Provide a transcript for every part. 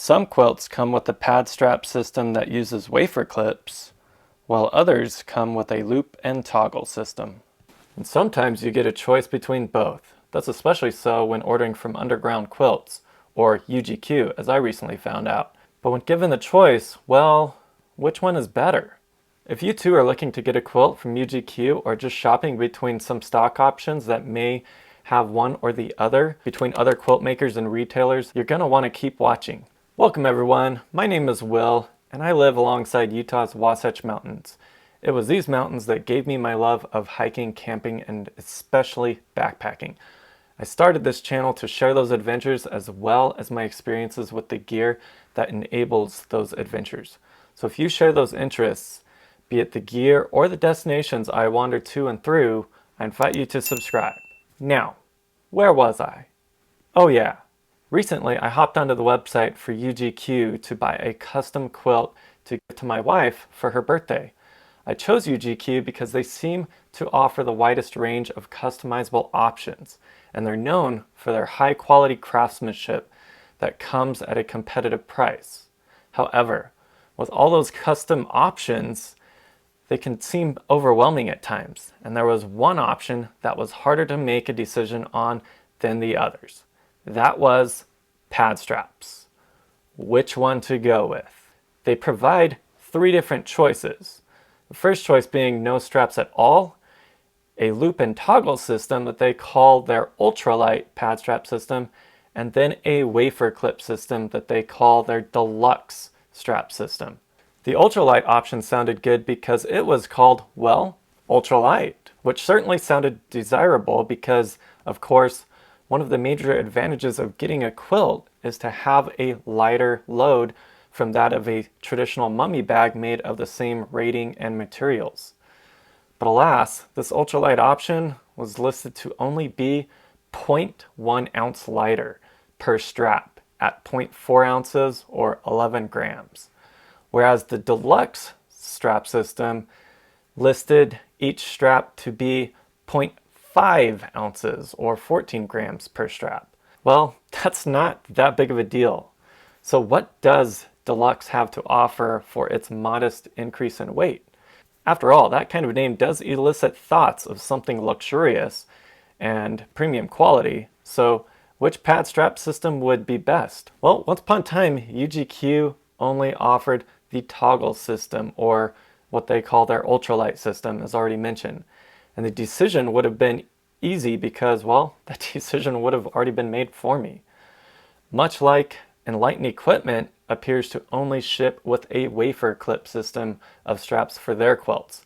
Some quilts come with a pad strap system that uses wafer clips, while others come with a loop and toggle system. And sometimes you get a choice between both. That's especially so when ordering from Underground Quilts, or UGQ, as I recently found out. But when given the choice, well, which one is better? If you too are looking to get a quilt from UGQ or just shopping between some stock options that may have one or the other between other quilt makers and retailers, you're going to want to keep watching. Welcome everyone, my name is Will, and I live alongside Utah's Wasatch Mountains. It was these mountains that gave me my love of hiking, camping, and especially backpacking. I started this channel to share those adventures as well as my experiences with the gear that enables those adventures. So if you share those interests, be it the gear or the destinations I wander to and through, I invite you to subscribe. Now, where was I? Oh yeah, recently I hopped onto the website for UGQ to buy a custom quilt to give to my wife for her birthday. I chose UGQ because they seem to offer the widest range of customizable options, and they're known for their high quality craftsmanship that comes at a competitive price. However, with all those custom options, they can seem overwhelming at times, and there was one option that was harder to make a decision on than the others. That was pad straps. Which one to go with? They provide 3 different choices. The first choice being no straps at all, a loop and toggle system that they call their ultralight pad strap system, and then a wafer clip system that they call their deluxe strap system. The ultralight option sounded good because it was called, well, ultralight, which certainly sounded desirable because, of course, one of the major advantages of getting a quilt is to have a lighter load from that of a traditional mummy bag made of the same rating and materials. But alas, this ultralight option was listed to only be 0.1 ounce lighter per strap at 0.4 ounces or 11 grams. Whereas the deluxe strap system listed each strap to be 0.5 ounces or 14 grams per strap. Well, that's not that big of a deal. So what does deluxe have to offer for its modest increase in weight? After all, that kind of name does elicit thoughts of something luxurious and premium quality. So which pad strap system would be best? Well, once upon a time, UGQ only offered the toggle system, or what they call their ultralight system, as already mentioned. And the decision would have been easy because, well, that decision would have already been made for me. Much like Enlightened Equipment appears to only ship with a wafer clip system of straps for their quilts,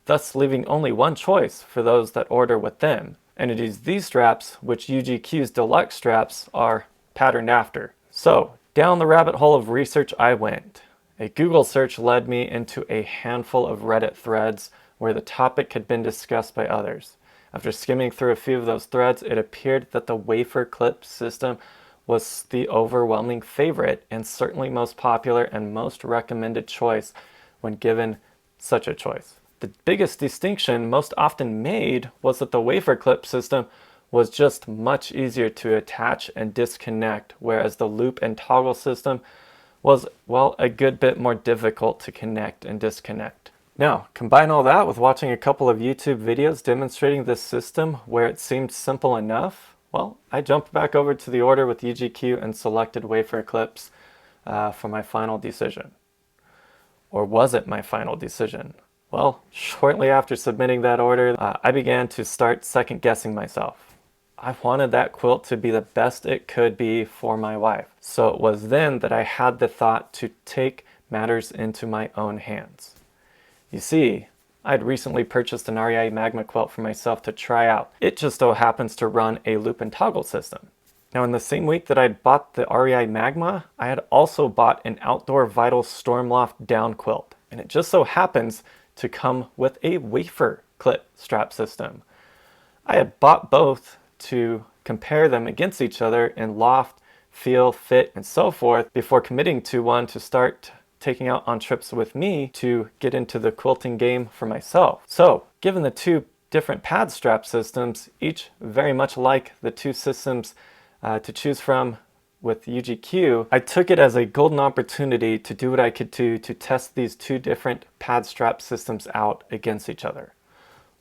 thus leaving only one choice for those that order with them. And it is these straps which UGQ's deluxe straps are patterned after. So, down the rabbit hole of research I went. A Google search led me into a handful of Reddit threads where the topic had been discussed by others. After skimming through a few of those threads, it appeared that the wafer clip system was the overwhelming favorite and certainly most popular and most recommended choice when given such a choice. The biggest distinction most often made was that the wafer clip system was just much easier to attach and disconnect, whereas the loop and toggle system was, well, a good bit more difficult to connect and disconnect. Now, combine all that with watching a couple of YouTube videos demonstrating this system where it seemed simple enough, well, I jumped back over to the order with UGQ and selected wafer clips for my final decision. Or was it my final decision? Well, shortly after submitting that order, I began to start second guessing myself. I wanted that quilt to be the best it could be for my wife. So it was then that I had the thought to take matters into my own hands. You see, I'd recently purchased an REI Magma quilt for myself to try out. It just so happens to run a loop and toggle system. Now in the same week that I'd bought the REI Magma, I had also bought an Outdoor Vital Stormloft down quilt. And it just so happens to come with a wafer clip strap system. I had bought both to compare them against each other in loft, feel, fit, and so forth before committing to one to start taking out on trips with me to get into the quilting game for myself. So, given the 2 different pad strap systems, each very much like the 2 systems to choose from with UGQ, I took it as a golden opportunity to do what I could do to test these two different pad strap systems out against each other.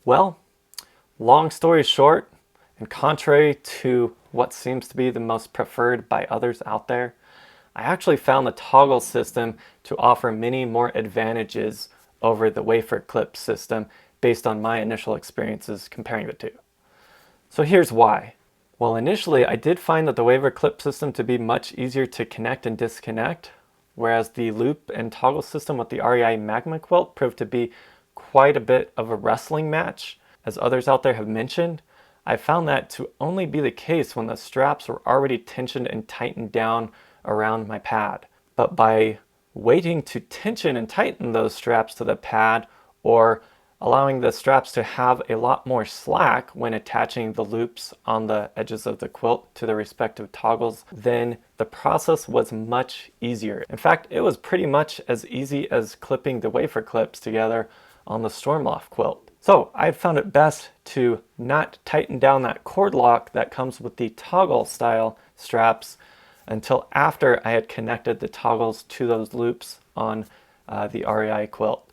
Well, long story short, and contrary to what seems to be the most preferred by others out there, I actually found the toggle system to offer many more advantages over the wafer clip system based on my initial experiences comparing the two. So here's why. Well, initially I did find that the wafer clip system to be much easier to connect and disconnect, whereas the loop and toggle system with the REI Magma Quilt proved to be quite a bit of a wrestling match. As others out there have mentioned, I found that to only be the case when the straps were already tensioned and tightened down around my pad. But by waiting to tension and tighten those straps to the pad, or allowing the straps to have a lot more slack when attaching the loops on the edges of the quilt to the respective toggles, then the process was much easier. In fact, it was pretty much as easy as clipping the wafer clips together on the Stormloft quilt. So I found it best to not tighten down that cord lock that comes with the toggle style straps until after I had connected the toggles to those loops on the REI quilt.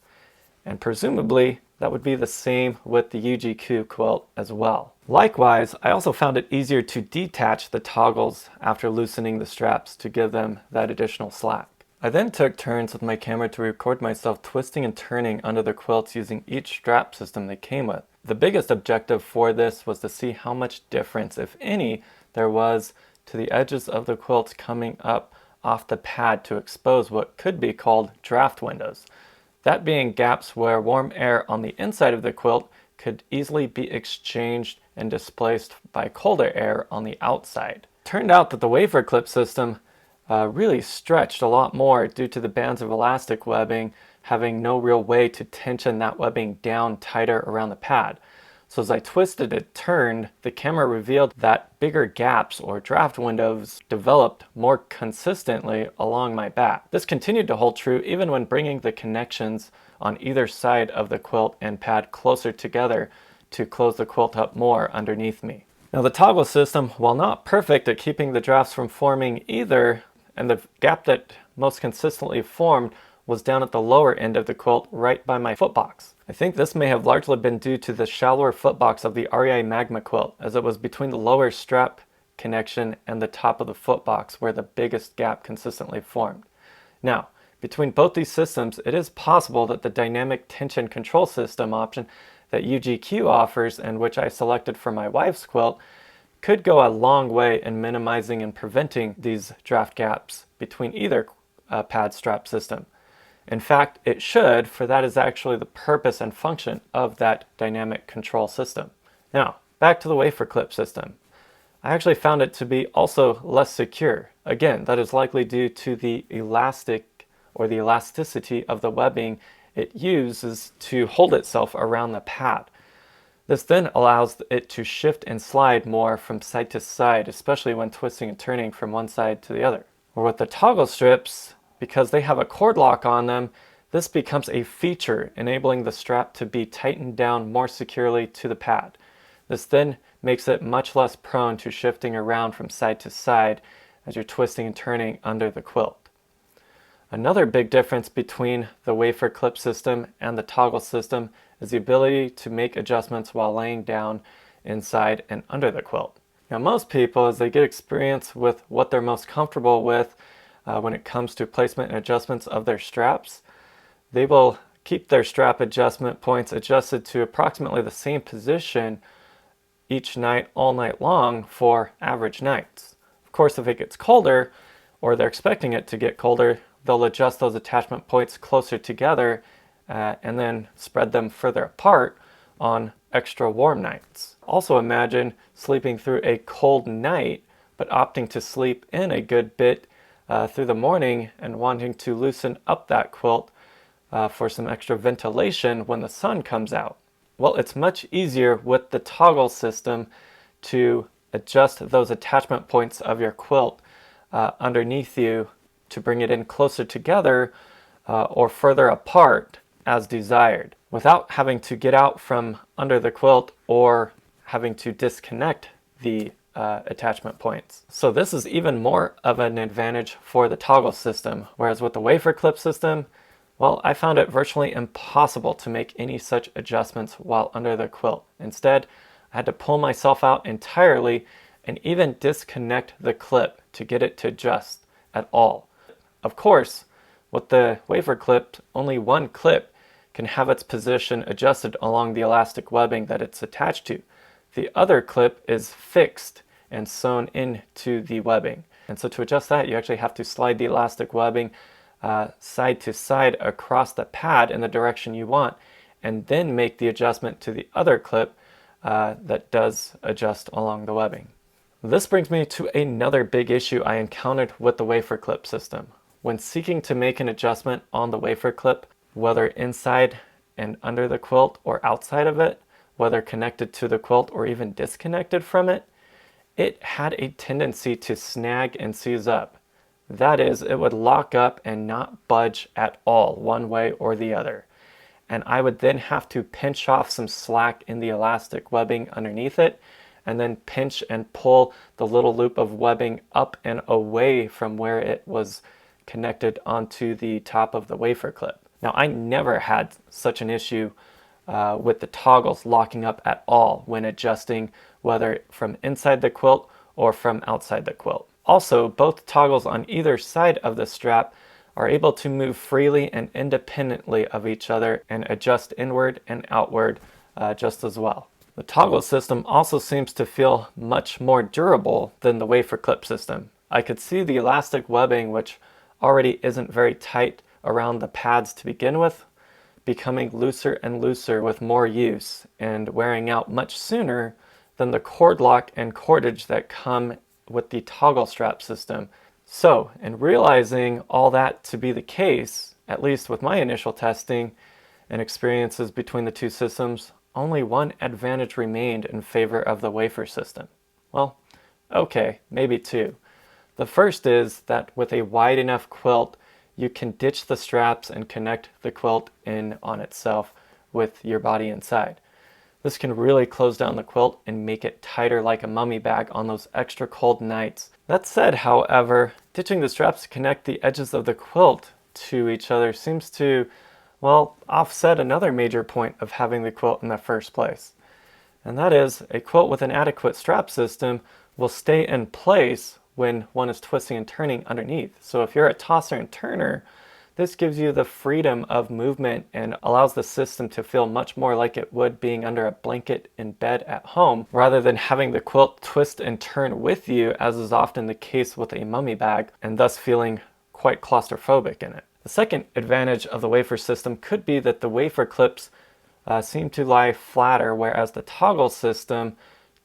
And presumably that would be the same with the UGQ quilt as well. Likewise, I also found it easier to detach the toggles after loosening the straps to give them that additional slack. I then took turns with my camera to record myself twisting and turning under the quilts using each strap system they came with. The biggest objective for this was to see how much difference, if any, there was to the edges of the quilts coming up off the pad to expose what could be called draft windows. That being gaps where warm air on the inside of the quilt could easily be exchanged and displaced by colder air on the outside. Turned out that the wafer clip system really stretched a lot more due to the bands of elastic webbing having no real way to tension that webbing down tighter around the pad. So as I twisted and turned, the camera revealed that bigger gaps or draft windows developed more consistently along my back. This continued to hold true even when bringing the connections on either side of the quilt and pad closer together to close the quilt up more underneath me. Now the toggle system, while not perfect at keeping the drafts from forming either, and the gap that most consistently formed was down at the lower end of the quilt right by my footbox. I think this may have largely been due to the shallower footbox of the REI Magma quilt, as it was between the lower strap connection and the top of the footbox where the biggest gap consistently formed. Now, between both these systems, it is possible that the dynamic tension control system option that UGQ offers, and which I selected for my wife's quilt, could go a long way in minimizing and preventing these draft gaps between either pad strap system. In fact, it should, for that is actually the purpose and function of that dynamic control system. Now, back to the wafer clip system. I actually found it to be also less secure. Again, that is likely due to the elastic or the elasticity of the webbing it uses to hold itself around the pad. This then allows it to shift and slide more from side to side, especially when twisting and turning from one side to the other. Or with the toggle strips, because they have a cord lock on them, this becomes a feature enabling the strap to be tightened down more securely to the pad. This then makes it much less prone to shifting around from side to side as you're twisting and turning under the quilt. Another big difference between the wafer clip system and the toggle system is the ability to make adjustments while laying down inside and under the quilt. Now most people, as they get experience with what they're most comfortable with when it comes to placement and adjustments of their straps, they will keep their strap adjustment points adjusted to approximately the same position each night, all night long for average nights. Of course, if it gets colder, or they're expecting it to get colder, they'll adjust those attachment points closer together and then spread them further apart on extra warm nights. Also imagine sleeping through a cold night, but opting to sleep in a good bit through the morning and wanting to loosen up that quilt for some extra ventilation when the sun comes out. Well, it's much easier with the toggle system to adjust those attachment points of your quilt underneath you to bring it in closer together or further apart as desired, without having to get out from under the quilt or having to disconnect the attachment points. So this is even more of an advantage for the toggle system, whereas with the wafer clip system, well, I found it virtually impossible to make any such adjustments while under the quilt. Instead, I had to pull myself out entirely and even disconnect the clip to get it to adjust at all. Of course, with the wafer clip, only one clip can have its position adjusted along the elastic webbing that it's attached to. The other clip is fixed and sewn into the webbing. And so to adjust that, you actually have to slide the elastic webbing side to side across the pad in the direction you want, and then make the adjustment to the other clip that does adjust along the webbing. This brings me to another big issue I encountered with the wafer clip system. When seeking to make an adjustment on the wafer clip, whether inside and under the quilt or outside of it, whether connected to the quilt or even disconnected from it, it had a tendency to snag and seize up. That is, it would lock up and not budge at all, one way or the other. And I would then have to pinch off some slack in the elastic webbing underneath it, and then pinch and pull the little loop of webbing up and away from where it was connected onto the top of the wafer clip. Now, I never had such an issue with the toggles locking up at all when adjusting, whether from inside the quilt or from outside the quilt. Also, both toggles on either side of the strap are able to move freely and independently of each other and adjust inward and outward just as well. The toggle system also seems to feel much more durable than the wafer clip system. I could see the elastic webbing, which already isn't very tight around the pads to begin with, becoming looser and looser with more use and wearing out much sooner than the cord lock and cordage that come with the toggle strap system. So, in realizing all that to be the case, at least with my initial testing and experiences between the two systems, only one advantage remained in favor of the wafer system. Well, okay, maybe two. The first is that with a wide enough quilt, you can ditch the straps and connect the quilt in on itself with your body inside. This can really close down the quilt and make it tighter like a mummy bag on those extra cold nights. That said, however, ditching the straps to connect the edges of the quilt to each other seems to, well, offset another major point of having the quilt in the first place. And that is, a quilt with an adequate strap system will stay in place when one is twisting and turning underneath. So if you're a tosser and turner, this gives you the freedom of movement and allows the system to feel much more like it would being under a blanket in bed at home, rather than having the quilt twist and turn with you, as is often the case with a mummy bag, and thus feeling quite claustrophobic in it. The second advantage of the wafer system could be that the wafer clips seem to lie flatter, whereas the toggle system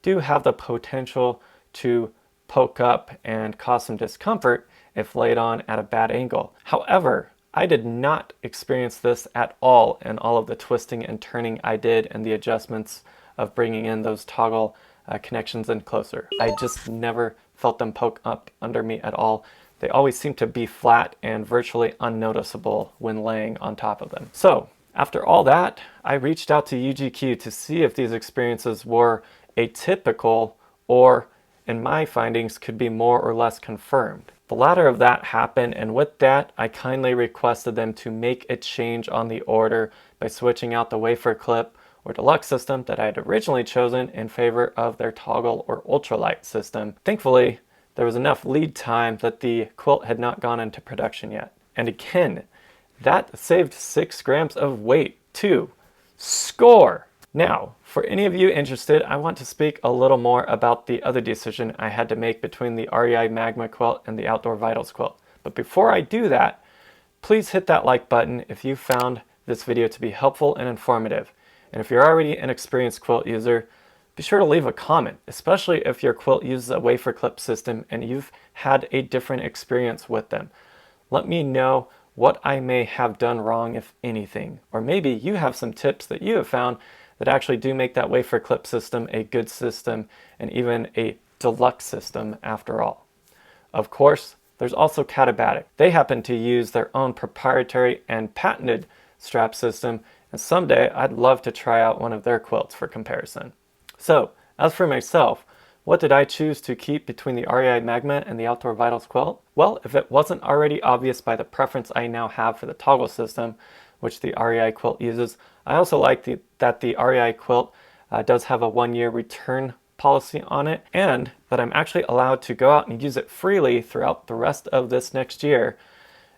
do have the potential to poke up and cause some discomfort if laid on at a bad angle. However, I did not experience this at all in all of the twisting and turning I did and the adjustments of bringing in those toggle connections in closer. I just never felt them poke up under me at all. They always seem to be flat and virtually unnoticeable when laying on top of them. So, after all that, I reached out to UGQ to see if these experiences were atypical or, in my findings, could be more or less confirmed. The latter of that happened, and with that, I kindly requested them to make a change on the order by switching out the wafer clip or deluxe system that I had originally chosen in favor of their toggle or ultralight system. Thankfully, there was enough lead time that the quilt had not gone into production yet. And again, that saved 6 grams of weight too. Score! Now, for any of you interested, I want to speak a little more about the other decision I had to make between the REI Magma quilt and the Outdoor Vitals quilt. But before I do that, please hit that like button if you found this video to be helpful and informative. And if you're already an experienced quilt user, be sure to leave a comment, especially if your quilt uses a wafer clip system and you've had a different experience with them. Let me know what I may have done wrong, if anything. Or maybe you have some tips that you have found that actually do make that wafer clip system a good system and even a deluxe system after all. Of course, there's also Katabatic. They happen to use their own proprietary and patented strap system, and someday I'd love to try out one of their quilts for comparison. So, as for myself, What did I choose to keep between the REI Magma and the Outdoor Vitals quilt? Well, if it wasn't already obvious by the preference I now have for the toggle system, which the REI quilt uses, I also like that the REI quilt does have a 1-year return policy on it, and that I'm actually allowed to go out and use it freely throughout the rest of this next year.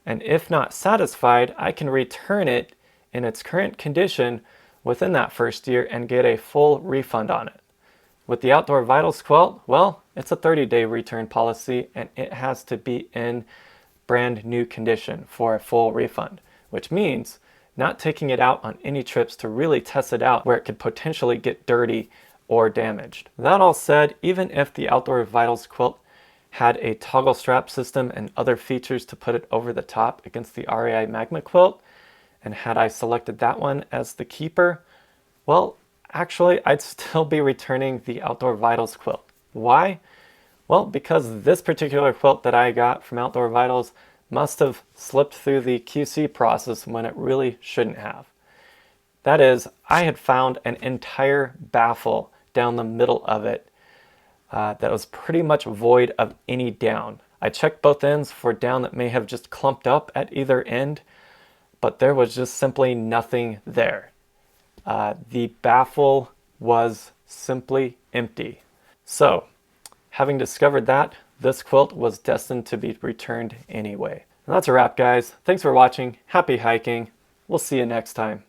And if not satisfied, I can return it in its current condition within that first year and get a full refund on it. With the Outdoor Vitals quilt, well, it's a 30-day return policy and it has to be in brand new condition for a full refund, which means not taking it out on any trips to really test it out where it could potentially get dirty or damaged. That all said, even if the Outdoor Vitals quilt had a toggle strap system and other features to put it over the top against the REI Magma quilt, and had I selected that one as the keeper, well, actually, I'd still be returning the Outdoor Vitals quilt. Why? Well, because this particular quilt that I got from Outdoor Vitals must have slipped through the QC process when it really shouldn't have. That is, I had found an entire baffle down the middle of it that was pretty much void of any down. I checked both ends for down that may have just clumped up at either end, but there was just simply nothing there. The baffle was simply empty. So, having discovered that, this quilt was destined to be returned anyway. And that's a wrap, guys. Thanks for watching. Happy hiking. We'll see you next time.